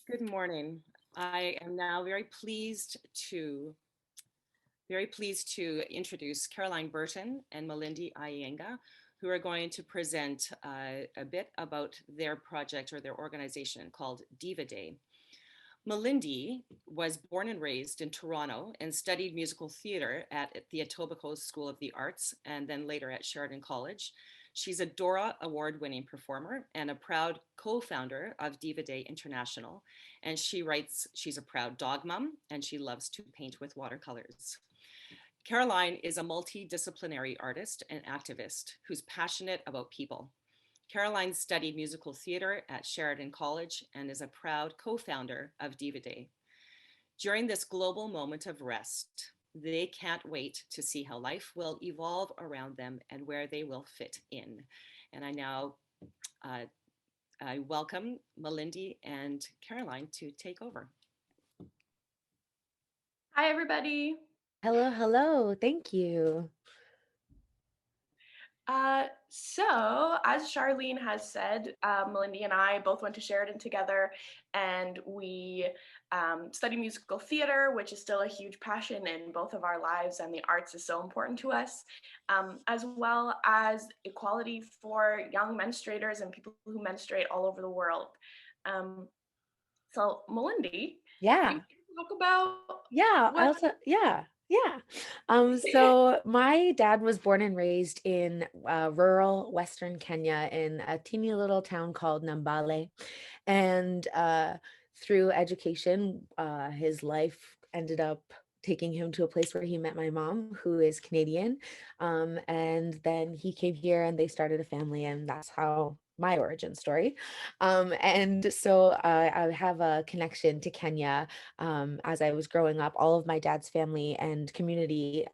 Good morning. I am now very pleased to introduce Caroline Burton and Malindi Ayienga, who are going to present a bit about their project or their organization called Diva Day. Malindi was born and raised in Toronto and studied musical theater at the Etobicoke School of the Arts and then later at Sheridan College. She's a Dora Award-winning performer and a proud co-founder of Diva Day International. And she writes, she's a proud dog mom and she loves to paint with watercolors. Caroline is a multidisciplinary artist and activist who's passionate about people. Caroline studied musical theater at Sheridan College and is a proud co-founder of Diva Day. During this global moment of rest, they can't wait to see how life will evolve around them and where they will fit in. And I now I welcome Malindi and Caroline to take over. Hi, everybody. Hello, hello. Thank you. As Charlene has said, Malindi and I both went to Sheridan together, and we study musical theater, which is still a huge passion in both of our lives, and the arts is so important to us, as well as equality for young menstruators and people who menstruate all over the world. Malindi, Yeah. you talk about Yeah. what? Yeah. So my dad was born and raised in rural Western Kenya in a teeny little town called Nambale. And through education, his life ended up taking him to a place where he met my mom, who is Canadian. And then he came here and they started a family, and that's how my origin story. And so I have a connection to Kenya. As I was growing up, all of my dad's family and community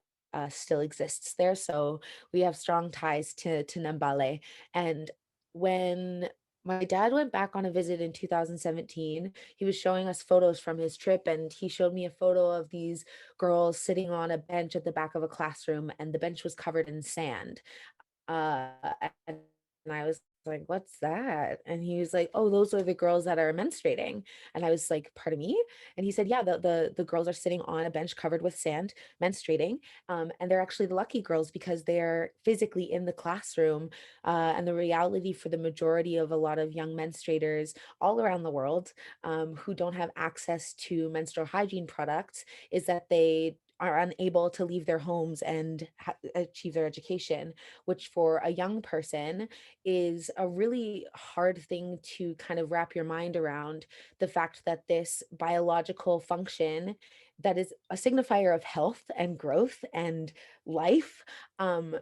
still exists there. So we have strong ties to Nambale. And when my dad went back on a visit in 2017, he was showing us photos from his trip, and he showed me a photo of these girls sitting on a bench at the back of a classroom, and the bench was covered in sand. Uh, and I was like, "What's that?" And he was like, "Oh, those are the girls that are menstruating." And I was like, "Pardon me?" And he said, "Yeah, the girls are sitting on a bench covered with sand, menstruating, and they're actually the lucky girls because they're physically in the classroom." And the reality for the majority of a lot of young menstruators all around the world, who don't have access to menstrual hygiene products, is that they are unable to leave their homes and achieve their education, which for a young person is a really hard thing to kind of wrap your mind around. The fact that this biological function that is a signifier of health and growth and life, um,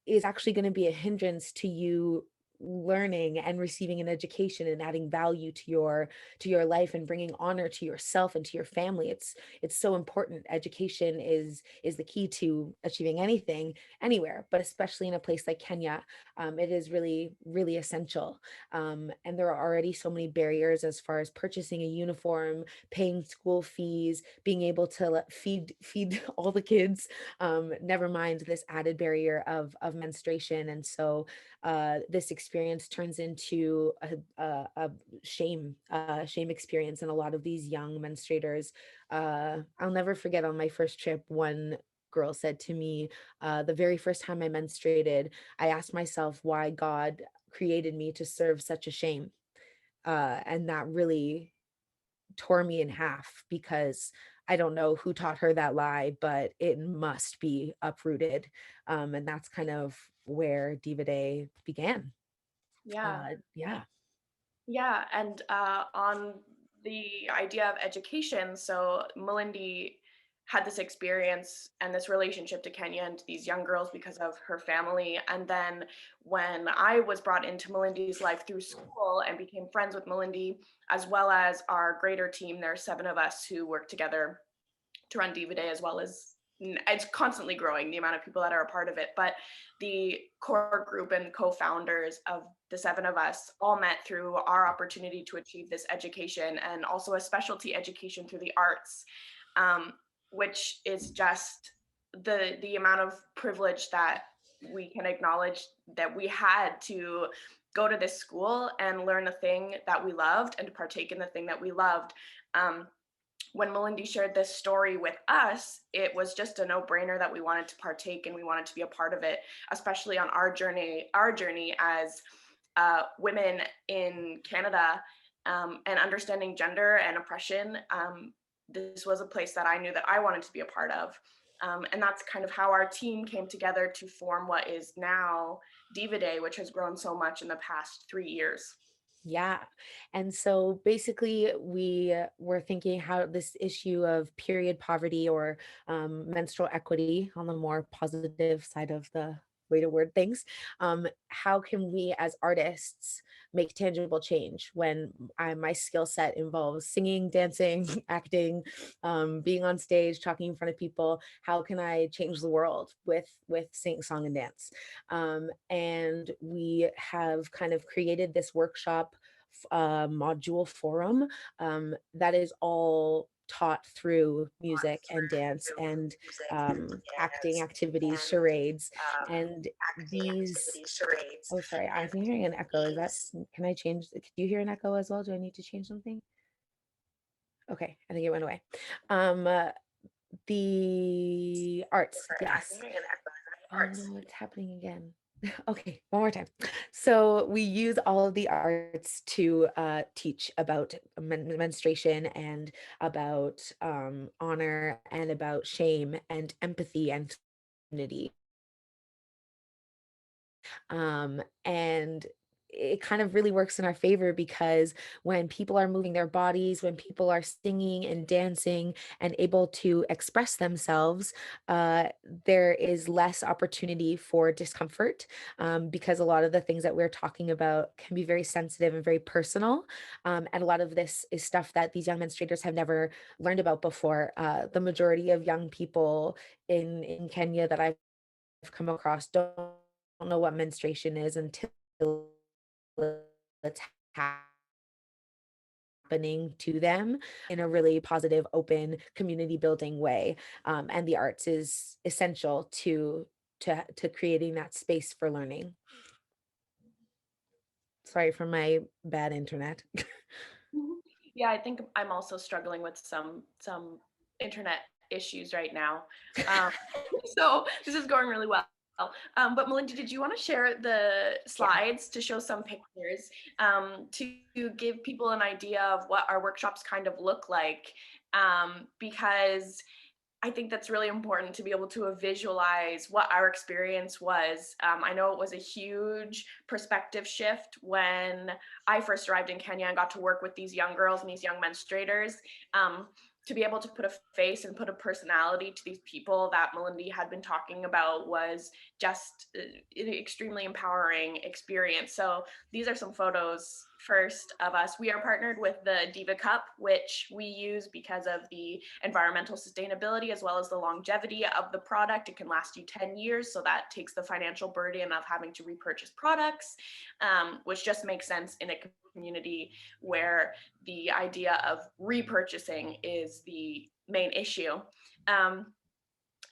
is actually going to be a hindrance to you learning and receiving an education and adding value to your life and bringing honor to yourself and to your family. It's so important. Education is the key to achieving anything anywhere, but especially in a place like Kenya. It is really, really essential. And there are already so many barriers as far as purchasing a uniform, paying school fees, being able to feed all the kids. Never mind this added barrier of menstruation. And so this experience turns into a shame experience, and a lot of these young menstruators. I'll never forget, on my first trip, one girl said to me, the very first time I menstruated, I asked myself why God created me to serve such a shame. And that really tore me in half, because I don't know who taught her that lie, but it must be uprooted. And that's kind of where Diva Day began. Yeah. Yeah. Yeah, and on the idea of education, so Malindi had this experience and this relationship to Kenya and to these young girls because of her family. And then when I was brought into Malindi's life through school and became friends with Malindi, as well as our greater team, there are 7 of us who work together to run Diva Day, as well as it's constantly growing, the amount of people that are a part of it. But the core group and co-founders of the 7 of us all met through our opportunity to achieve this education, and also a specialty education through the arts, which is just the amount of privilege that we can acknowledge that we had to go to this school and learn the thing that we loved and to partake in the thing that we loved. When Malindi shared this story with us, it was just a no-brainer that we wanted to partake and we wanted to be a part of it, especially on our journey as women in Canada, and understanding gender and oppression. This was a place that I knew that I wanted to be a part of. And that's kind of how our team came together to form what is now Diva Day, which has grown so much in the past 3 years. Yeah. And so basically, we were thinking how this issue of period poverty or menstrual equity on the more positive side of the way to word things, how can we as artists make tangible change when my skill set involves singing, dancing, acting, being on stage, talking in front of people? How can I change the world with sing, song, and dance? And we have kind of created this workshop module forum that is all taught through music and dance and acting activities, charades, and these. Oh, sorry, I'm hearing an echo. Is that? Can I change? Can you hear an echo as well? Do I need to change something? Okay, I think it went away. The arts, yes. Oh no, it's happening again. Okay, one more time. So we use all of the arts to teach about menstruation and about honor and about shame and empathy and community. And it kind of really works in our favor because when people are moving their bodies, when people are singing and dancing and able to express themselves, uh, there is less opportunity for discomfort, because a lot of the things that we're talking about can be very sensitive and very personal. And a lot of this is stuff that these young menstruators have never learned about before. The majority of young people in Kenya that I've come across don't know what menstruation is until it's happening to them in a really positive, open, community building way. And the arts is essential to creating that space for learning. Sorry for my bad internet. Yeah, I think I'm also struggling with some internet issues right now. Um, so this is going really well. But Melinda, did you want to share the Yeah. slides to show some pictures, to give people an idea of what our workshops kind of look like? Because I think that's really important to be able to visualize what our experience was. I know it was a huge perspective shift when I first arrived in Kenya and got to work with these young girls and these young menstruators. To be able to put a face and put a personality to these people that Malindi had been talking about was just an extremely empowering experience. So these are some photos first of us. We are partnered with the Diva Cup, which we use because of the environmental sustainability as well as the longevity of the product. It can last you 10 years, so that takes the financial burden of having to repurchase products, which just makes sense in a community where the idea of repurchasing is the main issue.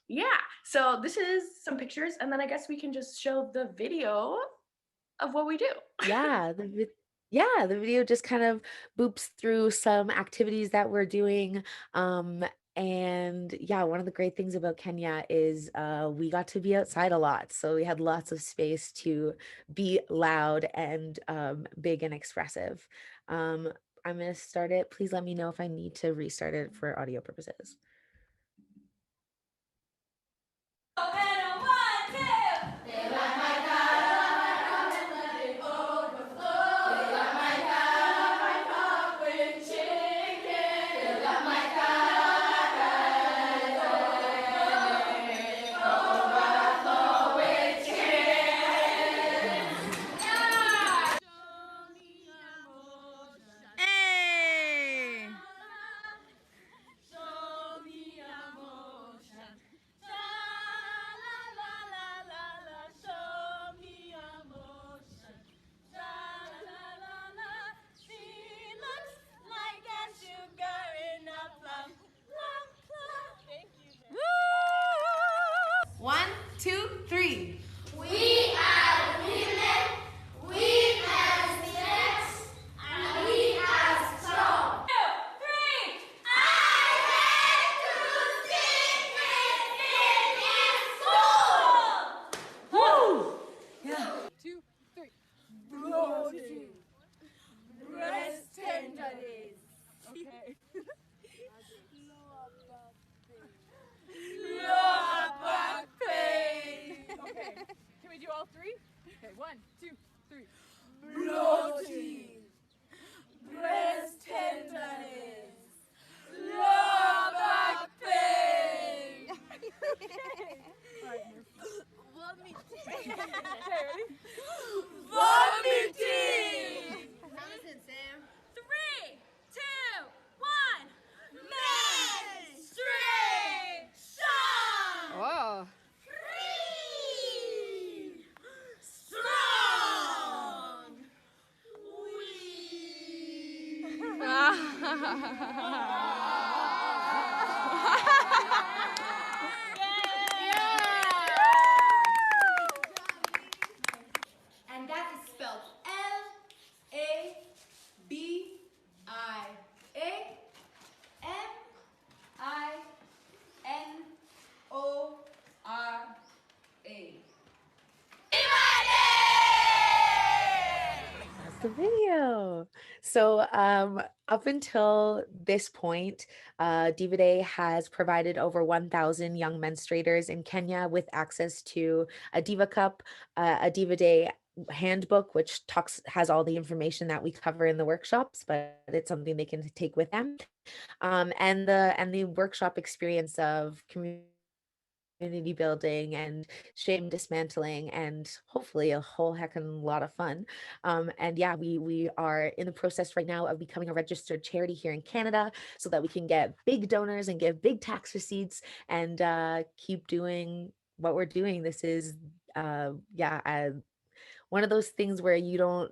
Yeah, so this is some pictures, and then I guess we can just show the video of what we do. Yeah, the video just kind of boops through some activities that we're doing. And yeah, one of the great things about Kenya is we got to be outside a lot. So we had lots of space to be loud and big and expressive. I'm going to start it. Please let me know if I need to restart it for audio purposes. And that is spelled Labia. That's the video. So up until this point, Diva Day has provided over 1,000 young menstruators in Kenya with access to a Diva Cup, a Diva Day handbook, which has all the information that we cover in the workshops, but it's something they can take with them. And the workshop experience of community building and shame dismantling and hopefully a whole heck of a lot of fun. And yeah, we are in the process right now of becoming a registered charity here in Canada so that we can get big donors and give big tax receipts and keep doing what we're doing. This is one of those things where you don't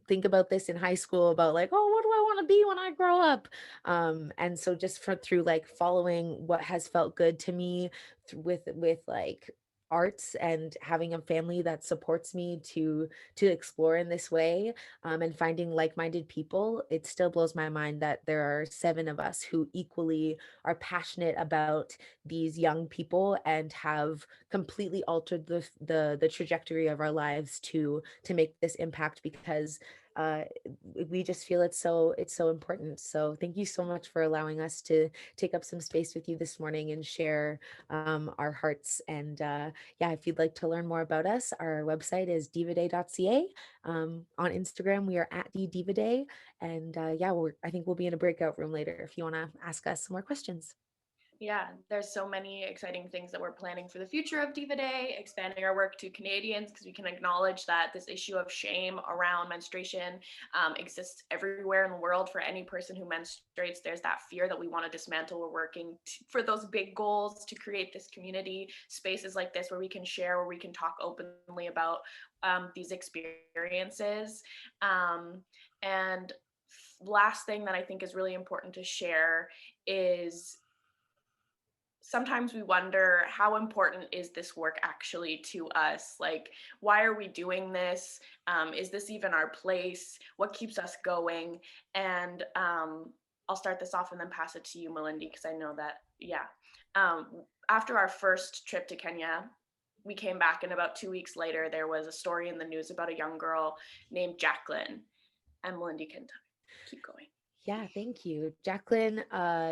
think about this in high school about like, oh, what do I want to be when I grow up? And so just through like following what has felt good to me with like arts and having a family that supports me to explore in this way, and finding like-minded people, it still blows my mind that there are 7 of us who equally are passionate about these young people and have completely altered the trajectory of our lives to make this impact, because uh we just feel it's so important. So thank you so much for allowing us to take up some space with you this morning and share our hearts. And yeah, if you'd like to learn more about us, our website is divaday.ca. On Instagram we are at the Diva Day. And yeah, I think we'll be in a breakout room later if you want to ask us some more questions. Yeah, there's so many exciting things that we're planning for the future of Diva Day, expanding our work to Canadians, because we can acknowledge that this issue of shame around menstruation exists everywhere in the world. For any person who menstruates, there's that fear that we want to dismantle. We're working for those big goals to create this community, spaces like this where we can share, where we can talk openly about these experiences. And last thing that I think is really important to share is sometimes we wonder, how important is this work actually to us? Like, why are we doing this? Is this even our place? What keeps us going? And I'll start this off and then pass it to you, Malindi, because I know that, yeah. After our first trip to Kenya, we came back, and about 2 weeks later, there was a story in the news about a young girl named Jacqueline. And Malindi can keep going. Yeah, thank you. Jacqueline,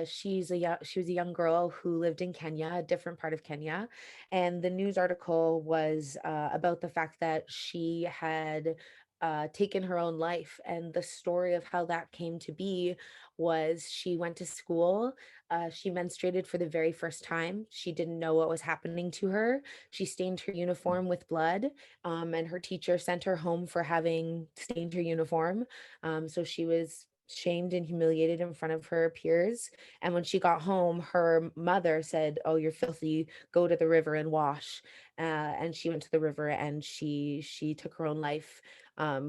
she was a young girl who lived in Kenya, a different part of Kenya. And the news article was about the fact that she had taken her own life. And the story of how that came to be was she went to school. She menstruated for the very first time. She didn't know what was happening to her. She stained her uniform with blood, and her teacher sent her home for having stained her uniform. So she was shamed and humiliated in front of her peers. And when she got home, her mother said, "Oh, you're filthy. Go to the river and wash." And she went to the river and she took her own life,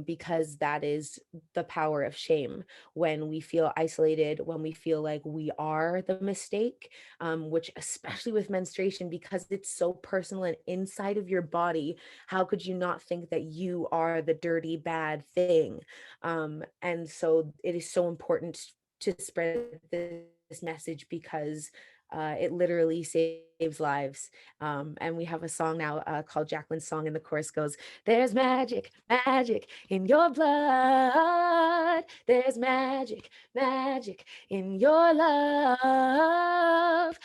because that is the power of shame. When we feel isolated, when we feel like we are the mistake, which especially with menstruation, because it's so personal and inside of your body, how could you not think that you are the dirty, bad thing? And so it is so important to spread this message, because it literally saves lives. And we have a song now called Jacqueline's Song, and the chorus goes, "There's magic, magic in your blood. There's magic, magic in your love.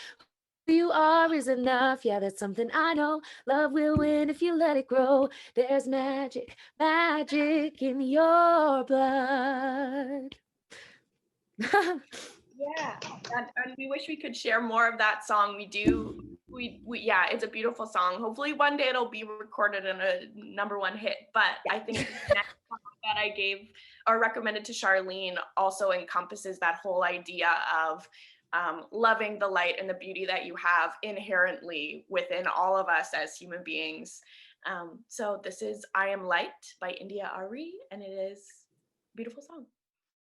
Who you are is enough. Yeah, that's something I know. Love will win if you let it grow. There's magic, magic in your blood." Yeah, and we wish we could share more of that song. We do. Yeah, it's a beautiful song. Hopefully one day it'll be recorded in a #1 hit. But I think the next song that I gave or recommended to Charlene also encompasses that whole idea of loving the light and the beauty that you have inherently within all of us as human beings. So this is "I Am Light" by India Ari, and it is a beautiful song.